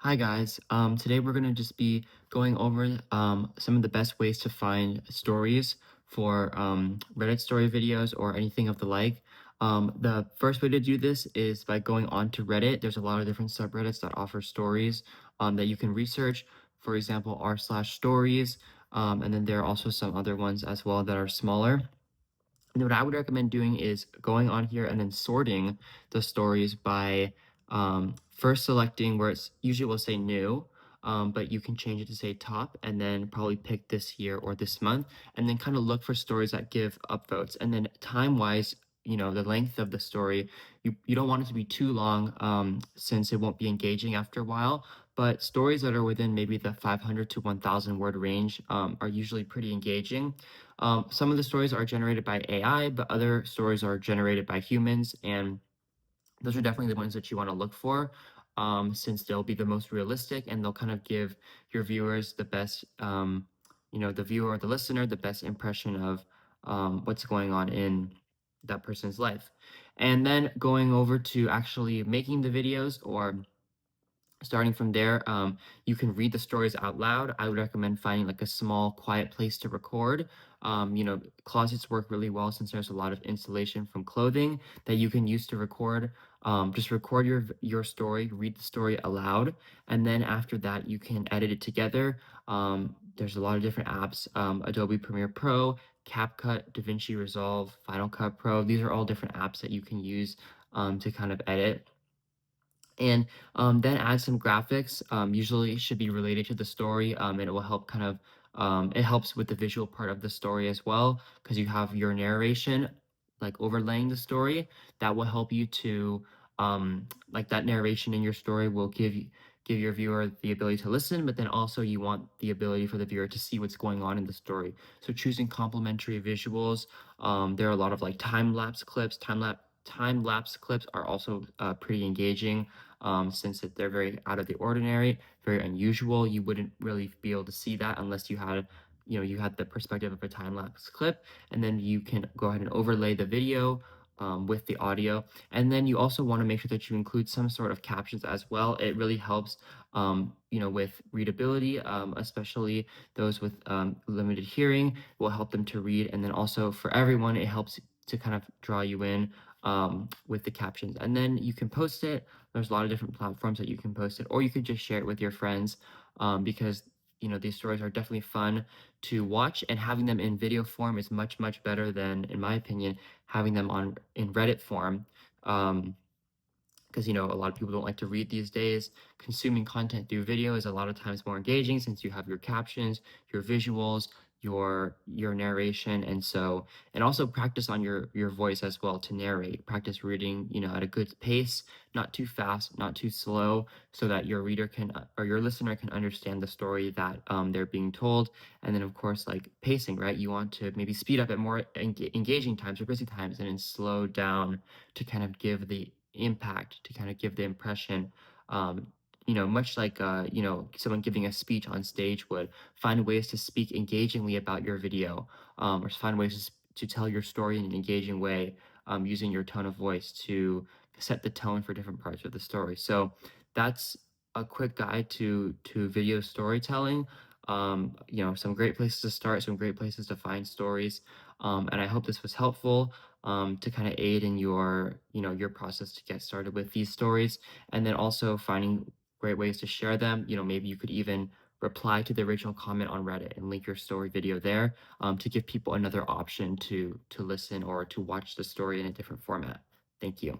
Hi guys. Today we're gonna just be going over some of the best ways to find stories for Reddit story videos or anything of the like. The first way to do this is by going on to Reddit. There's a lot of different subreddits that offer stories that you can research. For example, r/stories, and then there are also some other ones as well that are smaller. And what I would recommend doing is going on here and then sorting the stories by first selecting where it's usually will say new, but you can change it to say top and then probably pick this year or this month and then kind of look for stories that give upvotes. And then time wise, the length of the story, you don't want it to be too long since it won't be engaging after a while. But stories that are within maybe the 500 to 1,000 word range are usually pretty engaging. Some of the stories are generated by AI, but other stories are generated by humans, and those are definitely the ones that you want to look for, since they'll be the most realistic and they'll kind of give your viewers the best, the viewer or the listener, the best impression of what's going on in that person's life. And then going over to actually making the videos or starting from there, you can read the stories out loud. I would recommend finding like a small, quiet place to record. Closets work really well since there's a lot of insulation from clothing that you can use to record. Just record your story, read the story aloud, and then after that, you can edit it together. There's a lot of different apps: Adobe Premiere Pro, CapCut, DaVinci Resolve, Final Cut Pro. These are all different apps that you can use to kind of edit and then add some graphics. Usually it should be related to the story, and it will help kind of it helps with the visual part of the story as well because you have your narration like overlaying the story that will help you to like that narration in your story will give your viewer the ability to listen, but then also you want the ability for the viewer to see what's going on in the story. So choosing complementary visuals. There are a lot of like time-lapse clips. Time-lapse clips are also pretty engaging, since they're very out of the ordinary, very unusual. You wouldn't really be able to see that unless you had the perspective of a time-lapse clip, and then you can go ahead and overlay the video with the audio. And then you also want to make sure that you include some sort of captions as well. It really helps, with readability, especially those with limited hearing, will help them to read. And then also for everyone, it helps to kind of draw you in with the captions. And then you can post it. There's a lot of different platforms that you can post it, or you could just share it with your friends, because these stories are definitely fun to watch, and having them in video form is much, much better than, in my opinion, having them on in Reddit form. Because a lot of people don't like to read these days. Consuming content through video is a lot of times more engaging since you have your captions, your visuals, your narration, and also practice on your voice as well to narrate. Practice reading, at a good pace, not too fast, not too slow, so that your reader can or your listener can understand the story that they're being told. And then of course, like pacing, right? You want to maybe speed up at more engaging times or busy times, and then slow down to kind of give the impact, to kind of give the impression, much like someone giving a speech on stage would. Find ways to speak engagingly about your video, or find ways to tell your story in an engaging way, using your tone of voice to set the tone for different parts of the story. So that's a quick guide to video storytelling. Some great places to start, some great places to find stories, and I hope this was helpful to kind of aid in your process to get started with these stories, and then also finding great ways to share them. Maybe you could even reply to the original comment on Reddit and link your story video there, to give people another option to listen or to watch the story in a different format. Thank you.